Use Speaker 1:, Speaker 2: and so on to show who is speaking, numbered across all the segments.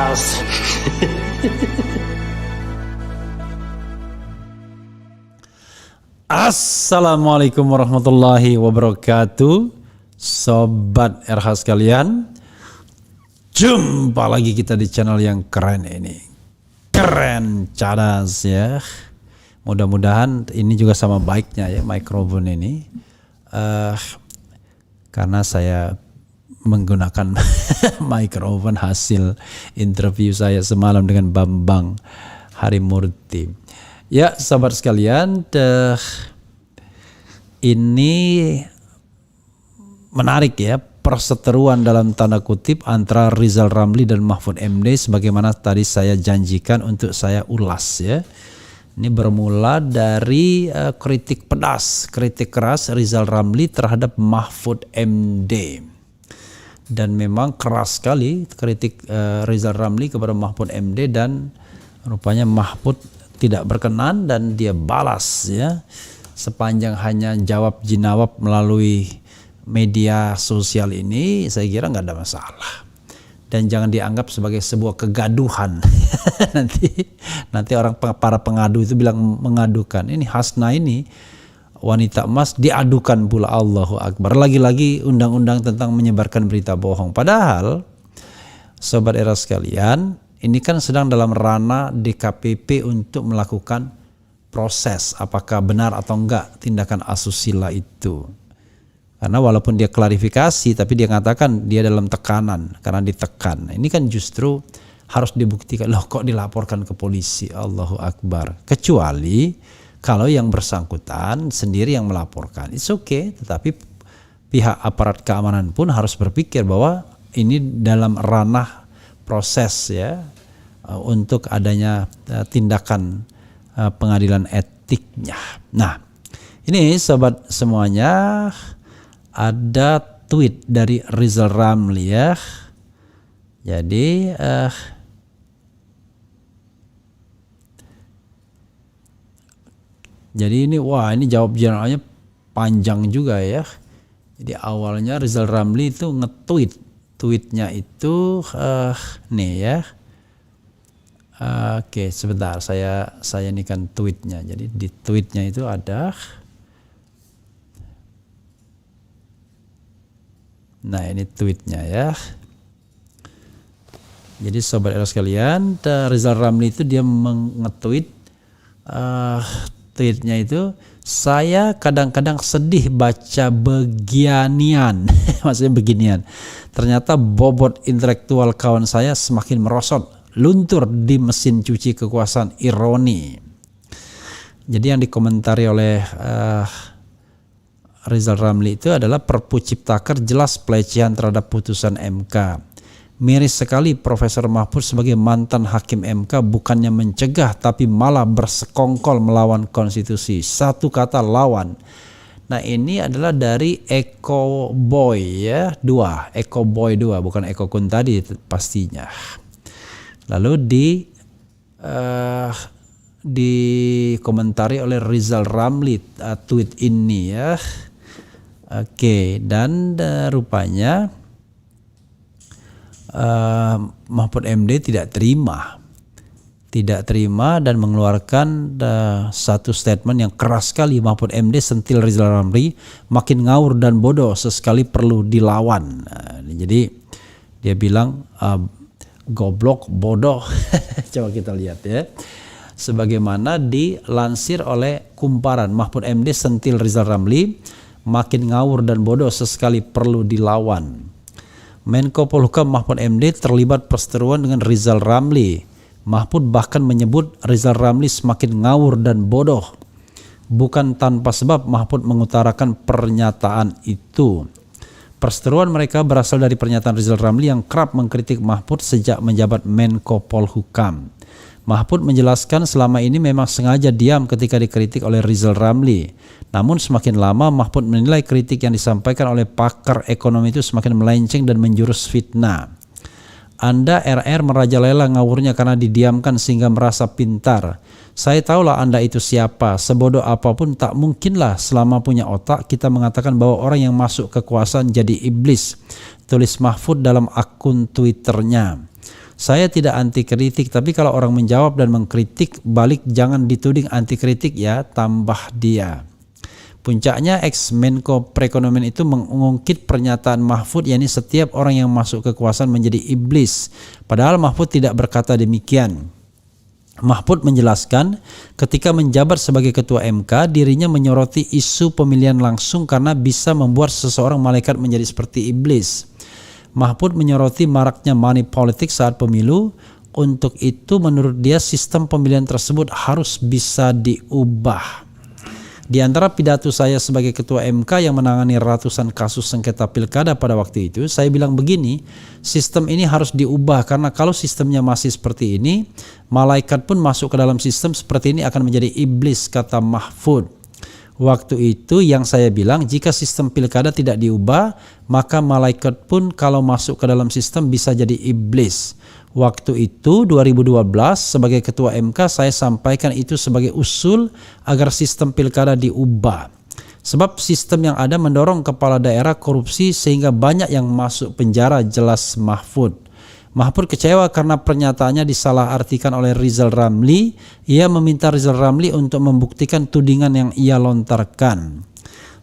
Speaker 1: cerdas.
Speaker 2: Assalamualaikum warahmatullahi wabarakatuh, Sobat RH sekalian. Jumpa lagi kita di channel yang keren ini, keren cerdas ya. Mudah-mudahan ini juga sama baiknya ya mikrofon ini, karena saya menggunakan mikrofon hasil interview saya semalam dengan Bambang Harimurti. Ya sahabat sekalian, ini menarik ya, perseteruan dalam tanda kutip antara Rizal Ramli dan Mahfud MD sebagaimana tadi saya janjikan untuk saya ulas ya. Ini bermula dari kritik pedas, kritik keras Rizal Ramli terhadap Mahfud MD. Dan memang keras sekali kritik Rizal Ramli kepada Mahfud MD, dan rupanya Mahfud tidak berkenan dan dia balas ya. Sepanjang hanya jawab jinawab melalui media sosial ini, saya kira nggak ada masalah. Dan jangan dianggap sebagai sebuah kegaduhan. nanti orang para pengadu itu bilang mengadukan. Ini Hasna ini wanita emas diadukan pula, Allahu Akbar. Lagi-lagi undang-undang tentang menyebarkan berita bohong. Padahal sobat era sekalian, ini kan sedang dalam ranah DKPP untuk melakukan proses apakah benar atau enggak tindakan asusila itu. Karena walaupun dia klarifikasi, tapi dia mengatakan dia dalam tekanan karena ditekan. Ini kan justru harus dibuktikan. Loh, kok dilaporkan ke polisi? Allahu Akbar. Kecuali kalau yang bersangkutan sendiri yang melaporkan, it's okay. Tetapi pihak aparat keamanan pun harus berpikir bahwa ini dalam ranah proses ya, untuk adanya tindakan pengadilan etiknya. Nah, ini sobat semuanya, ada tweet dari Rizal Ramli ya. Jadi ini wah, ini jawab jurnalnya panjang juga ya. Jadi awalnya Rizal Ramli itu nge-tweet. Tweetnya itu nih ya. Oke, sebentar saya ini kan tweetnya. Jadi di tweetnya itu ada. Nah, ini tweetnya ya. Jadi sobat era sekalian, Rizal Ramli itu dia nge-tweet tweetnya itu, saya kadang-kadang sedih baca beginian. Maksudnya beginian. Ternyata bobot intelektual kawan saya semakin merosot, luntur di mesin cuci kekuasaan ironi. Jadi yang dikomentari oleh Rizal Ramli itu adalah Perpu Ciptaker jelas pelecehan terhadap putusan MK. Miris sekali Profesor Mahfud sebagai mantan hakim MK bukannya mencegah tapi malah bersekongkol melawan konstitusi. Satu kata, lawan. Nah, ini adalah dari Eko Boy ya, Eko Boy 2, bukan Eko Kun tadi pastinya. Lalu dikomentari oleh Rizal Ramli tweet ini ya. Oke, dan rupanya Mahfud MD tidak terima dan mengeluarkan satu statement yang keras sekali. Mahfud MD sentil Rizal Ramli, makin ngawur dan bodoh sesekali perlu dilawan. Jadi dia bilang goblok, bodoh. Coba kita lihat ya. Sebagaimana dilansir oleh Kumparan, Mahfud MD sentil Rizal Ramli, makin ngawur dan bodoh sesekali perlu dilawan. Menko Polhukam Mahfud MD terlibat perseteruan dengan Rizal Ramli. Mahfud bahkan menyebut Rizal Ramli semakin ngawur dan bodoh. Bukan tanpa sebab Mahfud mengutarakan pernyataan itu. Perseteruan mereka berasal dari pernyataan Rizal Ramli yang kerap mengkritik Mahfud sejak menjabat Menko Polhukam. Mahfud menjelaskan selama ini memang sengaja diam ketika dikritik oleh Rizal Ramli. Namun semakin lama Mahfud menilai kritik yang disampaikan oleh pakar ekonomi itu semakin melenceng dan menjurus fitnah. Anda RR merajalela ngawurnya karena didiamkan sehingga merasa pintar. Saya tahulah Anda itu siapa. Sebodoh apapun tak mungkinlah selama punya otak kita mengatakan bahwa orang yang masuk kekuasaan jadi iblis. Tulis Mahfud dalam akun Twitternya. Saya tidak anti kritik, tapi kalau orang menjawab dan mengkritik balik jangan dituding anti kritik ya, tambah dia. Puncaknya ex-Menko Perekonomian itu mengungkit pernyataan Mahfud, yakni setiap orang yang masuk kekuasaan menjadi iblis. Padahal Mahfud tidak berkata demikian. Mahfud menjelaskan ketika menjabat sebagai ketua MK, dirinya menyoroti isu pemilihan langsung karena bisa membuat seseorang malaikat menjadi seperti iblis. Mahfud menyoroti maraknya money politik saat pemilu. Untuk itu menurut dia sistem pemilihan tersebut harus bisa diubah. Di antara pidato saya sebagai ketua MK yang menangani ratusan kasus sengketa pilkada pada waktu itu, saya bilang begini, sistem ini harus diubah karena kalau sistemnya masih seperti ini, malaikat pun masuk ke dalam sistem seperti ini akan menjadi iblis, kata Mahfud. Waktu itu yang saya bilang, jika sistem pilkada tidak diubah, maka malaikat pun kalau masuk ke dalam sistem bisa jadi iblis. Waktu itu 2012 sebagai ketua MK saya sampaikan itu sebagai usul agar sistem pilkada diubah. Sebab sistem yang ada mendorong kepala daerah korupsi sehingga banyak yang masuk penjara, jelas Mahfud. Mahfud kecewa karena pernyataannya disalahartikan oleh Rizal Ramli. Ia meminta Rizal Ramli untuk membuktikan tudingan yang ia lontarkan.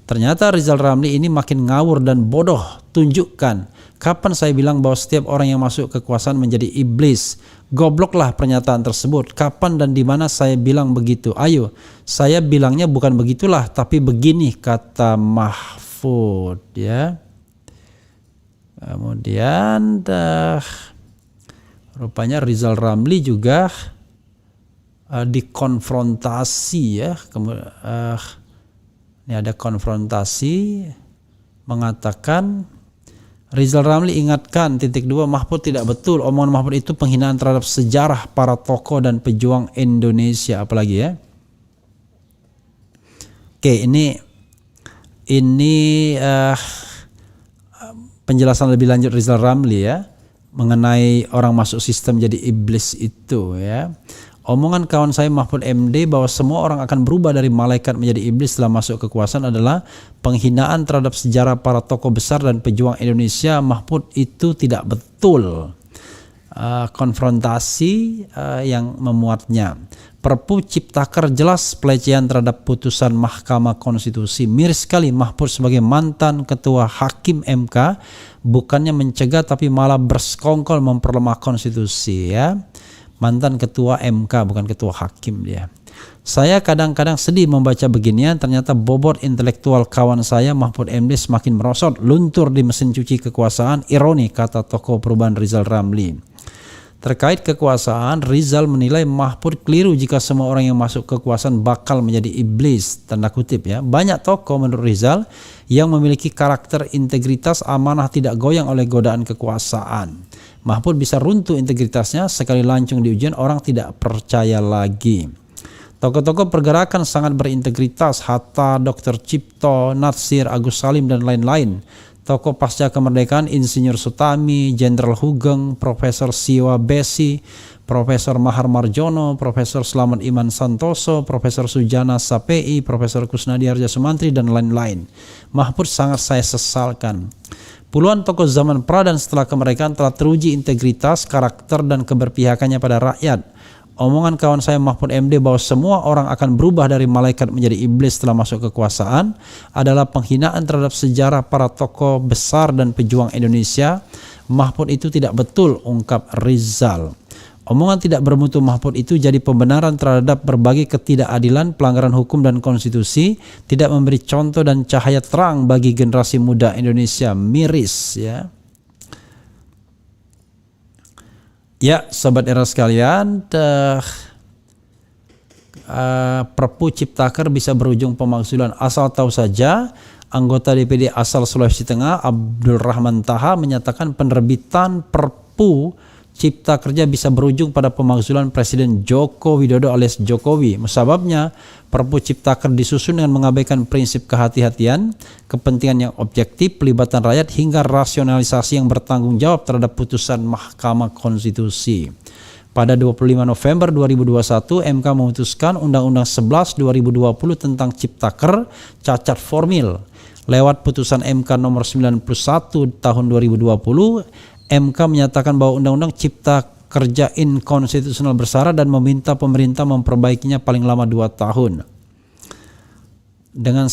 Speaker 2: Ternyata Rizal Ramli ini makin ngawur dan bodoh. Tunjukkan. Kapan saya bilang bahwa setiap orang yang masuk kekuasaan menjadi iblis? Gobloklah pernyataan tersebut. Kapan dan di mana saya bilang begitu? Ayo, saya bilangnya bukan begitulah, tapi begini, kata Mahfud, ya. Kemudian rupanya Rizal Ramli juga dikonfrontasi, ya. Ini ada konfrontasi mengatakan Rizal Ramli ingatkan, Mahfud tidak betul. Omongan Mahfud itu penghinaan terhadap sejarah para tokoh dan pejuang Indonesia. Apalagi ya. Oke, ini penjelasan lebih lanjut Rizal Ramli ya, mengenai orang masuk sistem jadi iblis itu ya. Omongan kawan saya Mahfud MD bahwa semua orang akan berubah dari malaikat menjadi iblis setelah masuk kekuasaan adalah penghinaan terhadap sejarah para tokoh besar dan pejuang Indonesia. Mahfud itu tidak betul. Konfrontasi yang memuatnya. Perpu Ciptaker jelas pelecehan terhadap putusan Mahkamah Konstitusi. Miris sekali Mahfud sebagai mantan ketua hakim MK bukannya mencegah tapi malah bersekongkol memperlemah konstitusi ya. Mantan ketua MK bukan ketua hakim dia. Saya kadang-kadang sedih membaca beginian, ternyata bobot intelektual kawan saya Mahfud MD semakin merosot, luntur di mesin cuci kekuasaan, ironi, kata tokoh perubahan Rizal Ramli. Terkait kekuasaan, Rizal menilai Mahfud keliru jika semua orang yang masuk kekuasaan bakal menjadi iblis, tanda kutip ya. Banyak tokoh menurut Rizal yang memiliki karakter integritas, amanah, tidak goyang oleh godaan kekuasaan. Mahfud bisa runtuh integritasnya, sekali lancung di ujian orang tidak percaya lagi. Tokoh-tokoh pergerakan sangat berintegritas, Hatta, Dr. Cipto, Natsir, Agus Salim dan lain-lain. Tokoh pasca kemerdekaan Insinyur Sutami, Jenderal Hugeng, Profesor Siwa Besi, Profesor Mahar Marjono, Profesor Slamet Iman Santoso, Profesor Sujana Sapei, Profesor Kusnadi Harja Sumantri dan lain-lain. Mahfud sangat saya sesalkan. Puluhan tokoh zaman pra dan setelah kemerdekaan telah teruji integritas, karakter dan keberpihakannya pada rakyat. Omongan kawan saya Mahfud MD bahwa semua orang akan berubah dari malaikat menjadi iblis setelah masuk kekuasaan adalah penghinaan terhadap sejarah para tokoh besar dan pejuang Indonesia. Mahfud itu tidak betul, ungkap Rizal. Omongan tidak bermutu Mahfud itu jadi pembenaran terhadap berbagai ketidakadilan, pelanggaran hukum dan konstitusi, tidak memberi contoh dan cahaya terang bagi generasi muda Indonesia. Miris ya. Ya, sobat era sekalian, Perpu Ciptaker bisa berujung pemakzulan. Asal tahu saja, anggota DPD asal Sulawesi Tengah Abdul Rahman Taha menyatakan penerbitan Perpu Cipta Kerja bisa berujung pada pemakzulan Presiden Joko Widodo alias Jokowi. Sebabnya Perpu Ciptaker disusun dengan mengabaikan prinsip kehati-hatian, kepentingan yang objektif, pelibatan rakyat hingga rasionalisasi yang bertanggung jawab terhadap putusan Mahkamah Konstitusi. Pada 25 November 2021, MK memutuskan Undang-Undang 11 2020 tentang Ciptaker cacat formil. Lewat putusan MK nomor 91 tahun 2020, MK menyatakan bahwa Undang-Undang Cipta kerja inkonstitusional bersyarat dan meminta pemerintah memperbaikinya paling lama 2 tahun. Dengan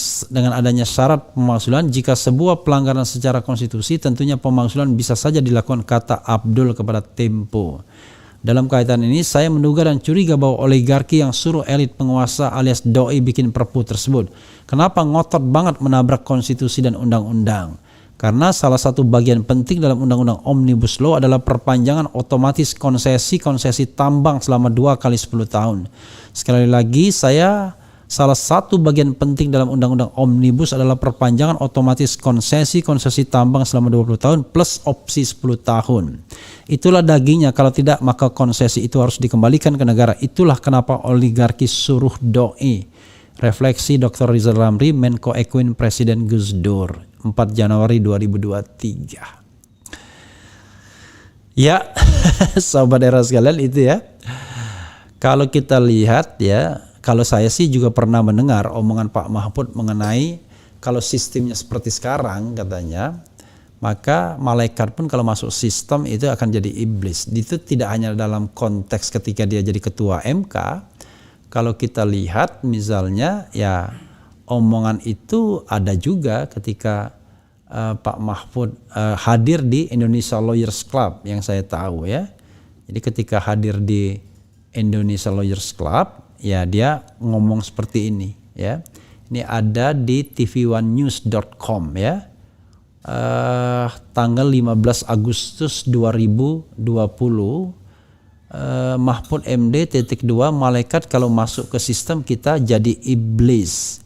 Speaker 2: adanya syarat pemakzulan, jika sebuah pelanggaran secara konstitusi, tentunya pemakzulan bisa saja dilakukan, kata Abdul kepada Tempo. Dalam kaitan ini, saya menduga dan curiga bahwa oligarki yang suruh elit penguasa alias doi bikin perpu tersebut, kenapa ngotot banget menabrak konstitusi dan undang-undang? Karena salah satu bagian penting dalam undang-undang Omnibus Law adalah perpanjangan otomatis konsesi tambang selama 2 kali 10 tahun. Sekali lagi, salah satu bagian penting dalam undang-undang Omnibus adalah perpanjangan otomatis konsesi tambang selama 20 tahun plus opsi 10 tahun. Itulah dagingnya, kalau tidak maka konsesi itu harus dikembalikan ke negara. Itulah kenapa oligarki suruh doi. Refleksi Dr. Rizal Ramli, Menko Ekuin Presiden Gus Dur, 4 Januari 2023. Ya, sahabat era sekalian, itu ya. Kalau kita lihat ya, kalau saya sih juga pernah mendengar omongan Pak Mahfud mengenai kalau sistemnya seperti sekarang katanya, maka malaikat pun kalau masuk sistem itu akan jadi iblis. Itu tidak hanya dalam konteks ketika dia jadi ketua MK. Kalau kita lihat misalnya ya, omongan itu ada juga ketika Pak Mahfud hadir di Indonesia Lawyers Club yang saya tahu ya. Jadi ketika hadir di Indonesia Lawyers Club, ya dia ngomong seperti ini ya. Ini ada di tv1news.com ya. Tanggal 15 Agustus 2020, Mahfud MD _2, malaikat kalau masuk ke sistem kita jadi iblis.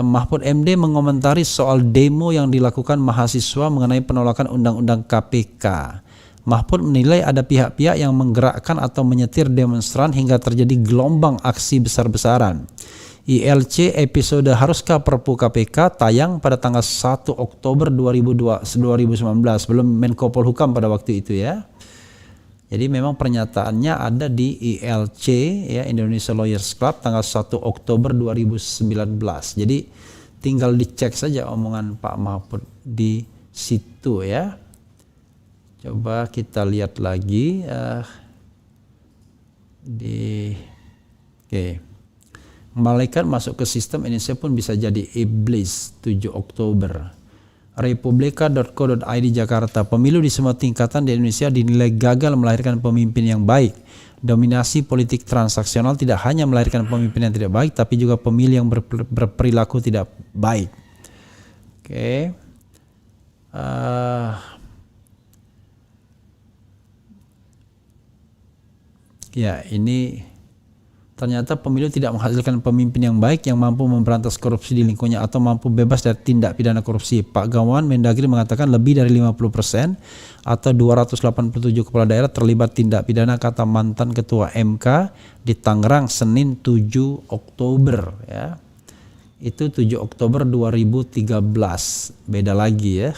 Speaker 2: Mahfud MD mengomentari soal demo yang dilakukan mahasiswa mengenai penolakan undang-undang KPK. Mahfud menilai ada pihak-pihak yang menggerakkan atau menyetir demonstran hingga terjadi gelombang aksi besar-besaran. ILC episode Haruskah Perpu KPK tayang pada tanggal 1 Oktober 2019, belum Menko Polhukam pada waktu itu ya. Jadi memang pernyataannya ada di ILC ya, Indonesia Lawyers Club, tanggal 1 Oktober 2019. Jadi tinggal dicek saja omongan Pak Mahfud di situ ya. Coba kita lihat lagi malaikat masuk ke sistem Indonesia pun bisa jadi iblis, 7 Oktober. Republika.co.id Jakarta, pemilu di semua tingkatan di Indonesia dinilai gagal melahirkan pemimpin yang baik. Dominasi politik transaksional tidak hanya melahirkan pemimpin yang tidak baik, tapi juga pemilih yang berperilaku tidak baik. Ya, ini ternyata pemilu tidak menghasilkan pemimpin yang baik yang mampu memberantas korupsi di lingkungannya atau mampu bebas dari tindak pidana korupsi. Pak Gawan Mendagri mengatakan lebih dari 50% atau 287 kepala daerah terlibat tindak pidana, kata mantan ketua MK di Tangerang Senin 7 Oktober ya. Itu 7 Oktober 2013. Beda lagi ya.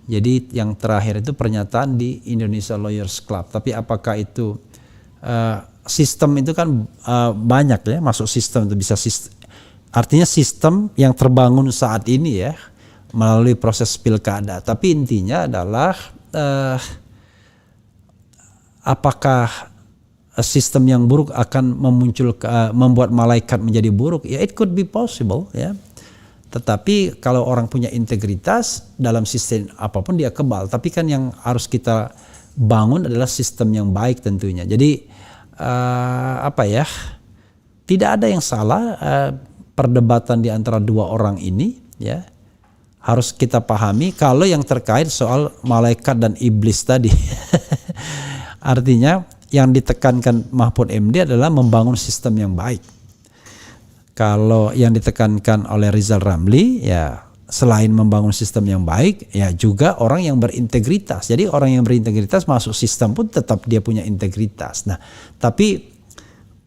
Speaker 2: Jadi yang terakhir itu pernyataan di Indonesia Lawyers Club. Tapi apakah itu sistem itu kan banyak ya, masuk sistem itu bisa artinya sistem yang terbangun saat ini ya melalui proses pilkada. Tapi intinya adalah apakah sistem yang buruk akan membuat malaikat menjadi buruk? Ya, it could be possible ya. Tetapi kalau orang punya integritas dalam sistem apapun dia kebal. Tapi kan yang harus kita bangun adalah sistem yang baik tentunya. Jadi tidak ada yang salah perdebatan di antara dua orang ini ya. Harus kita pahami kalau yang terkait soal malaikat dan iblis tadi. Artinya yang ditekankan Mahfud MD adalah membangun sistem yang baik. Kalau yang ditekankan oleh Rizal Ramli ya, selain membangun sistem yang baik, ya juga orang yang berintegritas. Jadi orang yang berintegritas masuk sistem pun tetap dia punya integritas. Nah, tapi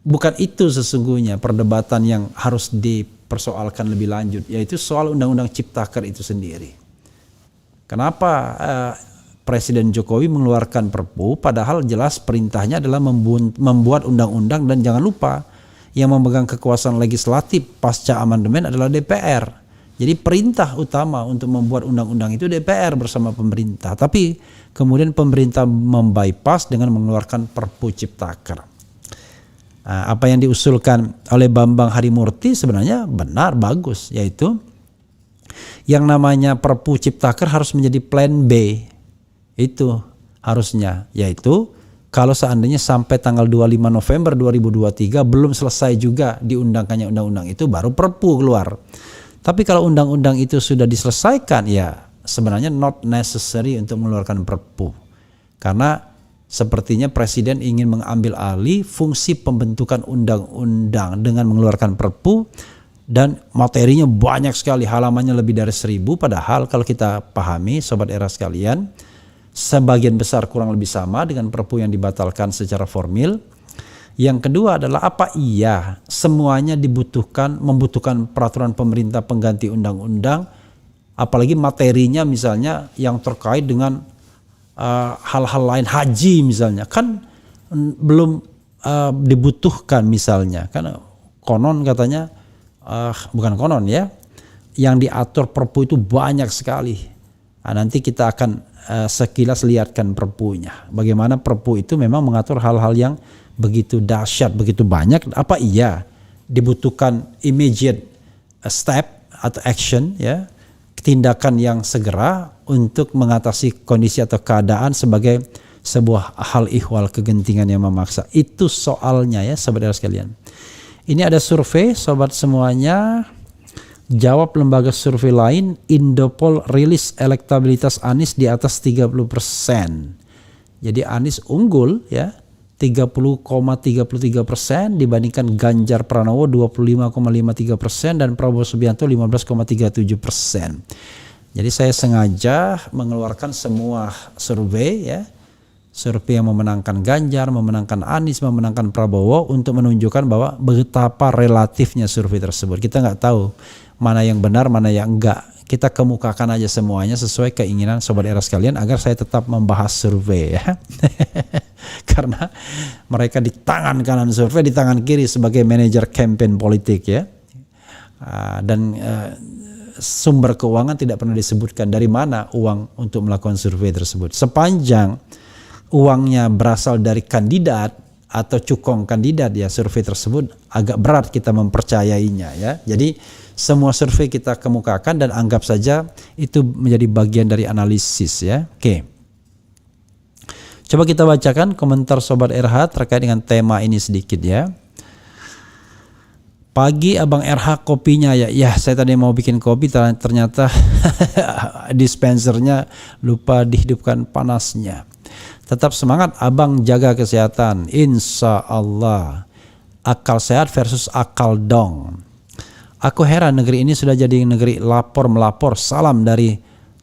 Speaker 2: bukan itu sesungguhnya perdebatan yang harus dipersoalkan lebih lanjut, yaitu soal Undang-Undang Ciptaker itu sendiri. Kenapa Presiden Jokowi mengeluarkan Perpu, padahal jelas perintahnya adalah membuat undang-undang, dan jangan lupa yang memegang kekuasaan legislatif pasca amandemen adalah DPR. Jadi perintah utama untuk membuat undang-undang itu DPR bersama pemerintah. Tapi kemudian pemerintah membypass dengan mengeluarkan Perpu Ciptaker. Nah, apa yang diusulkan oleh Bambang Harimurti sebenarnya benar, bagus, yaitu yang namanya Perpu Ciptaker harus menjadi plan B. Itu harusnya, yaitu kalau seandainya sampai tanggal 25 November 2023 belum selesai juga diundangkannya undang-undang itu, baru Perpu keluar. Tapi kalau undang-undang itu sudah diselesaikan, ya sebenarnya not necessary untuk mengeluarkan Perpu. Karena sepertinya Presiden ingin mengambil alih fungsi pembentukan undang-undang dengan mengeluarkan Perpu, dan materinya banyak sekali, halamannya lebih dari 1000, padahal kalau kita pahami Sobat Era sekalian, sebagian besar kurang lebih sama dengan Perpu yang dibatalkan secara formil. Yang kedua adalah apa iya semuanya membutuhkan peraturan pemerintah pengganti undang-undang, apalagi materinya misalnya yang terkait dengan hal-hal lain, haji misalnya, kan belum dibutuhkan misalnya, kan konon katanya, bukan konon ya, yang diatur Perpu itu banyak sekali. Nah, nanti kita akan sekilas lihatkan Perpunya, bagaimana Perpu itu memang mengatur hal-hal yang begitu dahsyat, begitu banyak. Apa iya dibutuhkan immediate step atau action, ya, tindakan yang segera untuk mengatasi kondisi atau keadaan sebagai sebuah hal ihwal kegentingan yang memaksa. Itu soalnya ya saudara sekalian. Ini ada survei sobat semuanya. Jawab lembaga survei lain, Indopol rilis elektabilitas Anies di atas 30%. Jadi Anies unggul ya, 30,33% dibandingkan Ganjar Pranowo 25,53% dan Prabowo Subianto 15,37%. Jadi saya sengaja mengeluarkan semua survei ya, survei yang memenangkan Ganjar, memenangkan Anies, memenangkan Prabowo, untuk menunjukkan bahwa betapa relatifnya survei tersebut. Kita nggak tahu mana yang benar, mana yang enggak. Kita kemukakan aja semuanya sesuai keinginan Sobat Era sekalian agar saya tetap membahas survei ya. Karena mereka di tangan kanan survei, di tangan kiri sebagai manajer campaign politik ya. Dan sumber keuangan tidak pernah disebutkan dari mana uang untuk melakukan survei tersebut. Sepanjang uangnya berasal dari kandidat atau cukong kandidat, ya survei tersebut agak berat kita mempercayainya ya. Jadi semua survei kita kemukakan dan anggap saja itu menjadi bagian dari analisis ya. Oke. Coba kita bacakan komentar Sobat RH terkait dengan tema ini sedikit ya. Pagi Abang RH kopinya ya. Ya, saya tadi mau bikin kopi ternyata dispensernya lupa dihidupkan panasnya. Tetap semangat Abang, jaga kesehatan. Insya Allah. Akal sehat versus akal dong. Aku heran negeri ini sudah jadi negeri lapor melapor. Salam dari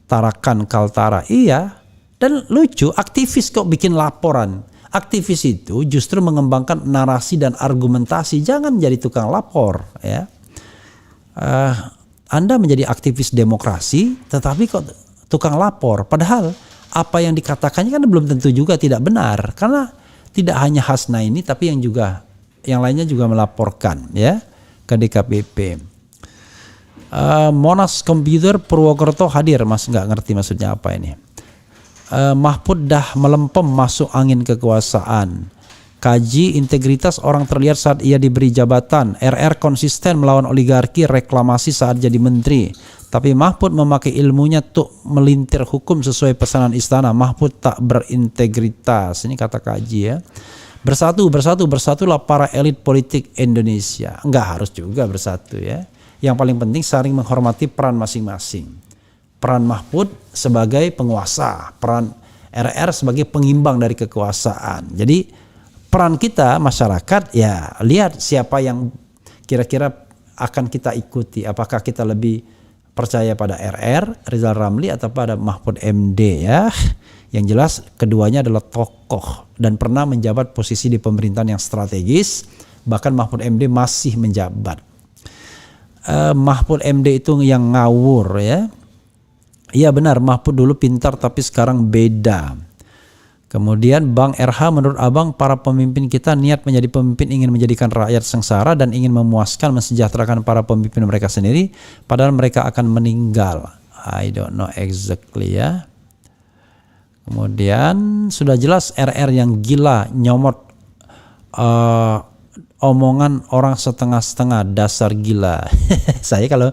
Speaker 2: Tarakan Kaltara. Iya, dan lucu aktivis kok bikin laporan. Aktivis itu justru mengembangkan narasi dan argumentasi. Jangan jadi tukang lapor ya. Anda menjadi aktivis demokrasi tetapi kok tukang lapor. Padahal apa yang dikatakannya kan belum tentu juga tidak benar. Karena tidak hanya Hasnaini tapi yang lainnya juga melaporkan ya ke DKPP. Monas Komputer Purwokerto hadir, Mas nggak ngerti maksudnya apa ini. Mahfud dah melempem masuk angin kekuasaan. Kaji integritas orang terlihat saat ia diberi jabatan. RR konsisten melawan oligarki reklamasi saat jadi menteri. Tapi Mahfud memakai ilmunya untuk melintir hukum sesuai pesanan istana. Mahfud tak berintegritas. Ini kata Kaji ya. Bersatulah para elit politik Indonesia. Enggak harus juga bersatu ya. Yang paling penting saling menghormati peran masing-masing. Peran Mahfud sebagai penguasa, peran RR sebagai pengimbang dari kekuasaan. Jadi peran kita masyarakat ya lihat siapa yang kira-kira akan kita ikuti. Apakah kita lebih percaya pada RR, Rizal Ramli, atau pada Mahfud MD ya. Yang jelas keduanya adalah tokoh dan pernah menjabat posisi di pemerintahan yang strategis. Bahkan Mahfud MD masih menjabat. Mahfud MD itu yang ngawur ya. Iya benar, Mahfud dulu pintar tapi sekarang beda. Kemudian Bang RH, menurut Abang para pemimpin kita niat menjadi pemimpin ingin menjadikan rakyat sengsara dan ingin memuaskan, mensejahterakan para pemimpin mereka sendiri, padahal mereka akan meninggal. I don't know exactly ya. Kemudian sudah jelas RR yang gila, nyomot omongan orang setengah-setengah, dasar gila. Saya kalau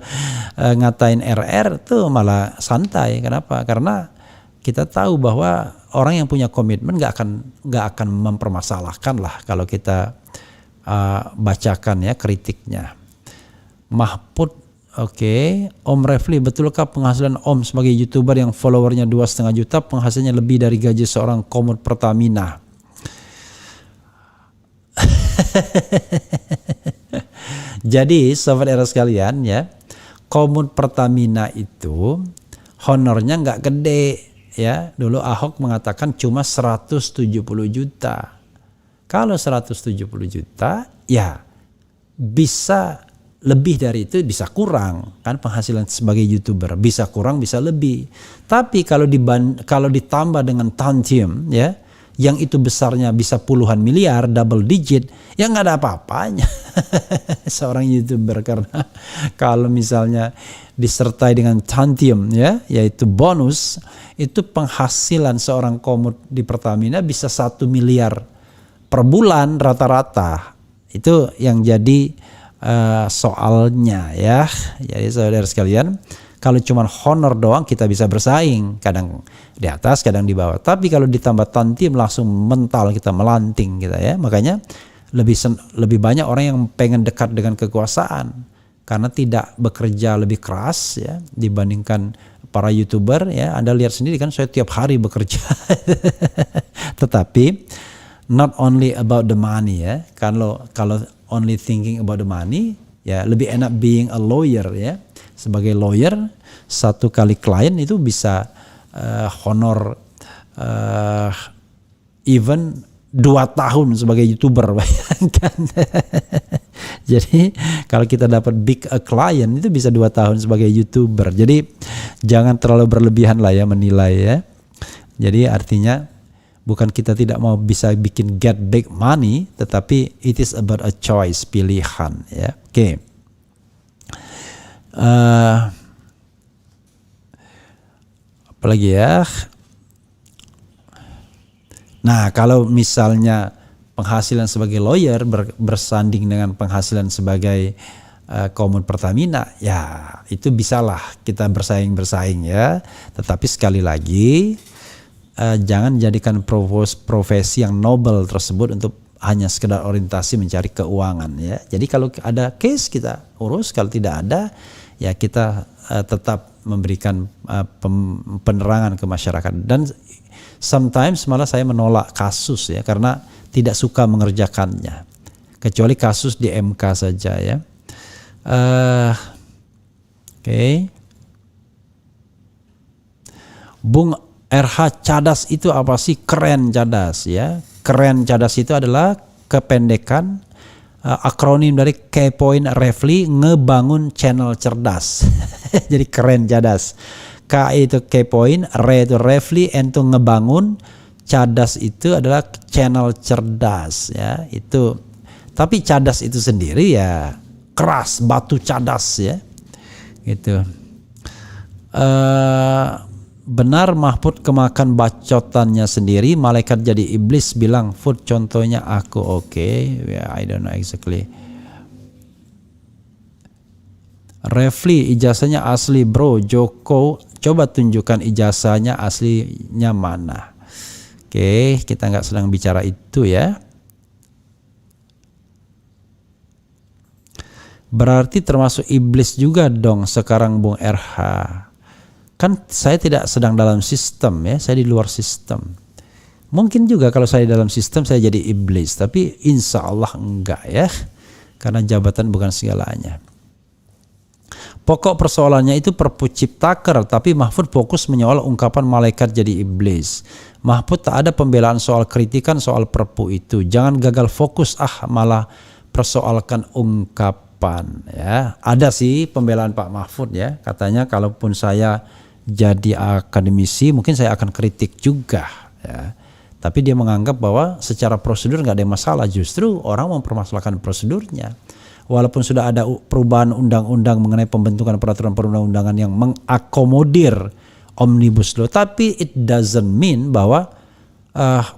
Speaker 2: ngatain RR tuh malah santai. Kenapa? Karena kita tahu bahwa orang yang punya komitmen nggak akan mempermasalahkan lah kalau kita bacakan ya kritiknya. Mahpud, oke. Om Refli, betulkah penghasilan Om sebagai YouTuber yang followernya 2,5 juta penghasilannya lebih dari gaji seorang komut Pertamina? Jadi sobat era sekalian ya, komut Pertamina itu honornya nggak gede ya. Dulu Ahok mengatakan cuma 170 juta. Kalau 170 juta ya bisa lebih dari itu, bisa kurang kan penghasilan sebagai YouTuber, bisa kurang bisa lebih. Tapi kalau ditambah dengan Tantium ya, yang itu besarnya bisa puluhan miliar, double digit, ya nggak ada apa-apanya seorang YouTuber. Karena kalau misalnya disertai dengan Tantium ya, yaitu bonus, itu penghasilan seorang komut di Pertamina bisa 1 miliar per bulan rata-rata. Itu yang jadi soalnya ya. Jadi saudara sekalian, kalau cuma honor doang kita bisa bersaing, kadang di atas kadang di bawah. Tapi kalau ditambah Tantium langsung mental kita, melanting kita ya. Makanya lebih banyak orang yang pengen dekat dengan kekuasaan karena tidak bekerja lebih keras ya dibandingkan para YouTuber ya. Anda lihat sendiri kan, saya tiap hari bekerja. Tetapi not only about the money ya. Kalau only thinking about the money ya, lebih enak being a lawyer ya. Sebagai lawyer, satu kali klien itu bisa honor even 2 tahun sebagai YouTuber, bayangkan. Jadi kalau kita dapat big client itu bisa 2 tahun sebagai YouTuber. Jadi jangan terlalu berlebihan lah ya menilai ya. Jadi artinya bukan kita tidak mau bisa bikin get big money, tetapi it is about a choice, pilihan ya. Oke. Apalagi ya. Nah, kalau misalnya penghasilan sebagai lawyer bersanding dengan penghasilan sebagai komut Pertamina, ya itu bisalah kita bersaing ya. Tetapi sekali lagi jangan jadikan profesi yang noble tersebut untuk hanya sekedar orientasi mencari keuangan ya. Jadi kalau ada case kita urus, kalau tidak ada ya kita tetap memberikan penerangan ke masyarakat. Dan sometimes malah saya menolak kasus ya, karena tidak suka mengerjakannya, kecuali kasus di MK saja ya. Oke. Bung RH, cadas itu apa sih? Keren cadas ya. Keren cadas itu adalah kependekan akronim dari K-Point Refli, ngebangun channel cerdas. Jadi keren cadas. K itu K-Point, Re itu Refli, N itu ngebangun, cadas itu adalah channel cerdas ya. Itu. Tapi cadas itu sendiri ya keras, batu cadas ya. Gitu. Benar Mahfud kemakan bacotannya sendiri, malaikat jadi iblis bilang food contohnya aku. Oke. Yeah, I don't know exactly. Refli, ijazahnya asli bro. Joko, coba tunjukkan ijazahnya aslinya mana. Oke, kita nggak sedang bicara itu ya. Berarti termasuk iblis juga dong sekarang Bung RH. Kan saya tidak sedang dalam sistem ya, saya di luar sistem. Mungkin juga kalau saya dalam sistem saya jadi iblis, tapi insya Allah enggak ya, karena jabatan bukan segalanya. Pokok persoalannya itu Perpu Ciptaker, tapi Mahfud fokus menyoal ungkapan malaikat jadi iblis. Mahfud tak ada pembelaan soal kritikan soal Perpu itu. Jangan gagal fokus malah persoalkan ungkapan ya. Ada sih pembelaan Pak Mahfud ya, katanya kalaupun saya jadi akademisi mungkin saya akan kritik juga ya. Tapi dia menganggap bahwa secara prosedur nggak ada masalah, justru orang mempermasalahkan prosedurnya. Walaupun sudah ada perubahan undang-undang mengenai pembentukan peraturan perundang-undangan yang mengakomodir Omnibus Law, tapi it doesn't mean bahwa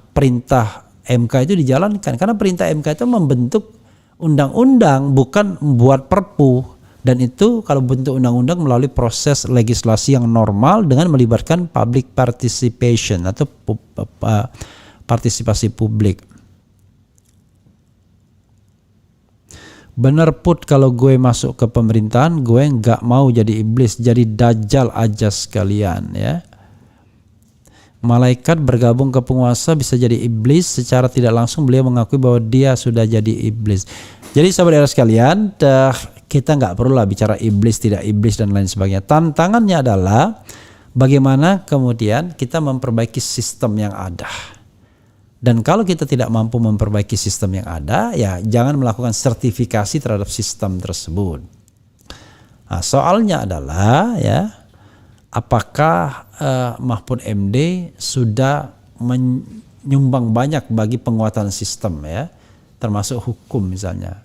Speaker 2: perintah MK itu dijalankan, karena perintah MK itu membentuk undang-undang, bukan membuat perpu. Dan itu kalau bentuk undang-undang melalui proses legislasi yang normal dengan melibatkan public participation atau partisipasi publik. Bener Put, kalau gue masuk ke pemerintahan gue nggak mau jadi iblis, jadi dajjal aja sekalian ya. Malaikat bergabung ke penguasa bisa jadi iblis, secara tidak langsung beliau mengakui bahwa dia sudah jadi iblis. Jadi sahabat era sekalian, kita nggak perlu lah bicara iblis tidak iblis dan lain sebagainya. Tantangannya adalah bagaimana kemudian kita memperbaiki sistem yang ada. Dan kalau kita tidak mampu memperbaiki sistem yang ada, ya jangan melakukan sertifikasi terhadap sistem tersebut. Nah, soalnya adalah ya, apakah Mahfud MD sudah menyumbang banyak bagi penguatan sistem ya, termasuk hukum misalnya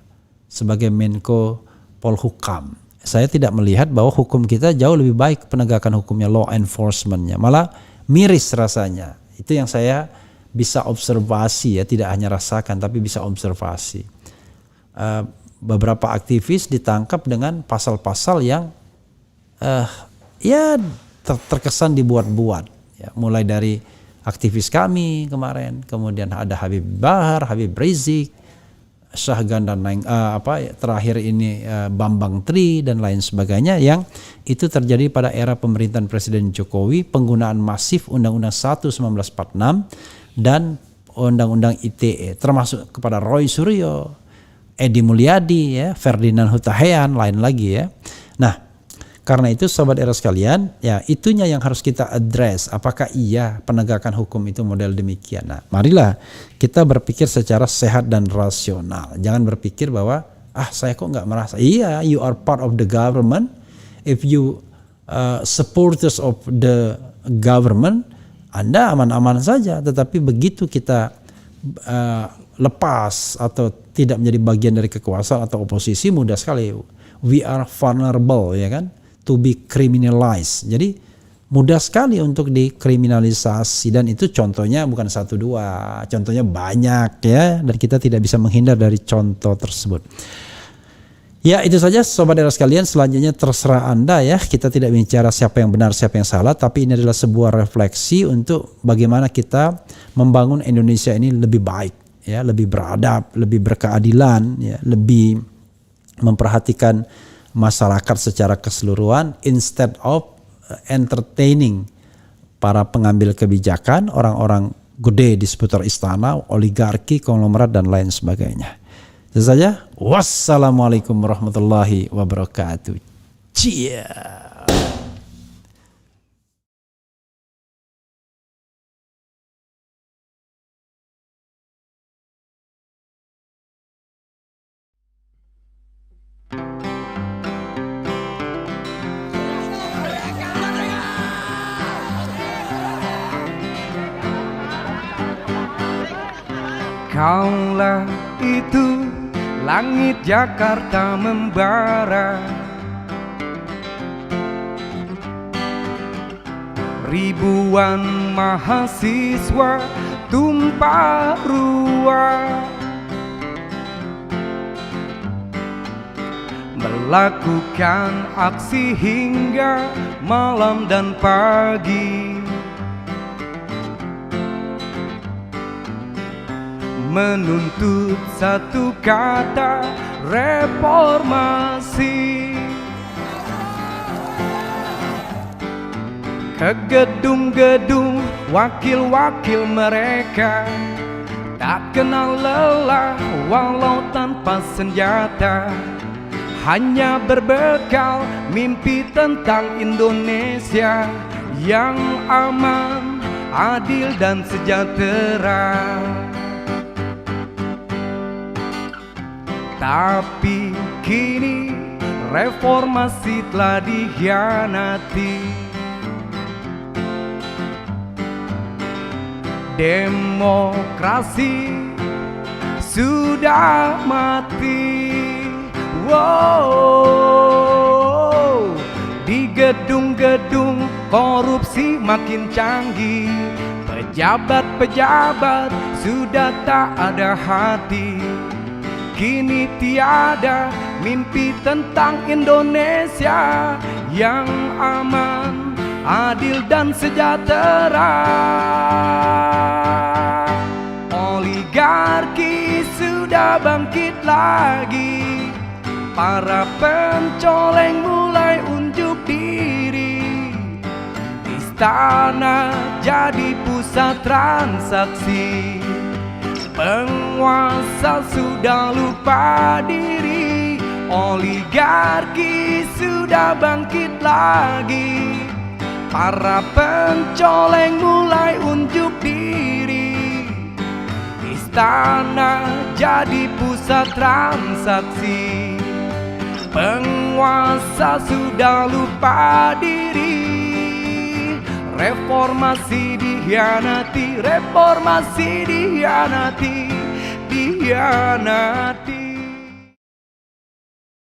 Speaker 2: sebagai Menko Polhukam. Saya tidak melihat bahwa hukum kita jauh lebih baik penegakan hukumnya, law enforcementnya, malah miris rasanya. Itu yang saya bisa observasi ya, tidak hanya rasakan tapi bisa observasi. Beberapa aktivis ditangkap dengan pasal-pasal yang ya terkesan dibuat-buat ya, mulai dari aktivis kami kemarin, kemudian ada Habib Bahar, Habib Rizik, Syahgan dan lain terakhir ini Bambang Tri dan lain sebagainya, yang itu terjadi pada era pemerintahan Presiden Jokowi, penggunaan masif Undang-Undang 1 1946 dan Undang-Undang ITE, termasuk kepada Roy Suryo, Edi Mulyadi ya, Ferdinand Hutahian, lain lagi ya. Nah, karena itu sobat era sekalian, ya itunya yang harus kita address. Apakah iya penegakan hukum itu model demikian? Nah, marilah kita berpikir secara sehat dan rasional. Jangan berpikir bahwa saya kok nggak merasa. Iya, you are part of the government. If you supporters of the government, Anda aman-aman saja. Tetapi begitu kita lepas atau tidak menjadi bagian dari kekuasaan atau oposisi, mudah sekali. We are vulnerable, ya kan? To be criminalized. Jadi mudah sekali untuk dikriminalisasi, dan itu contohnya bukan 1-2, contohnya banyak ya, dan kita tidak bisa menghindar dari contoh tersebut. Ya, itu saja sobat era sekalian. Selanjutnya terserah Anda ya. Kita tidak bicara siapa yang benar, siapa yang salah, tapi ini adalah sebuah refleksi untuk bagaimana kita membangun Indonesia ini lebih baik ya, lebih beradab, lebih berkeadilan ya, lebih memperhatikan masyarakat secara keseluruhan, instead of entertaining para pengambil kebijakan, orang-orang gede di seputar istana, oligarki, konglomerat dan lain sebagainya. Itu saja. Wassalamualaikum warahmatullahi wabarakatuh. Cia.
Speaker 1: Kaulah itu langit Jakarta membara, ribuan mahasiswa tumpah ruah, melakukan aksi hingga malam dan pagi, menuntut satu kata reformasi. Ke gedung-gedung wakil-wakil mereka, tak kenal lelah walau tanpa senjata, hanya berbekal mimpi tentang Indonesia yang aman, adil dan sejahtera. Tapi kini reformasi telah dikhianati, Demokrasi sudah mati. Wow, di gedung-gedung korupsi makin canggih. Pejabat-pejabat sudah tak ada hati. Kini tiada mimpi tentang Indonesia yang aman, adil dan sejahtera. Oligarki sudah bangkit lagi. Para pencoleng mulai unjuk diri. Istana jadi pusat transaksi. Penguasa sudah lupa diri. Oligarki sudah bangkit lagi. Para pencoleng mulai unjuk diri. Istana jadi pusat transaksi. Penguasa sudah lupa diri. Reformasi dihianati, reformasi dihianati, dihianati.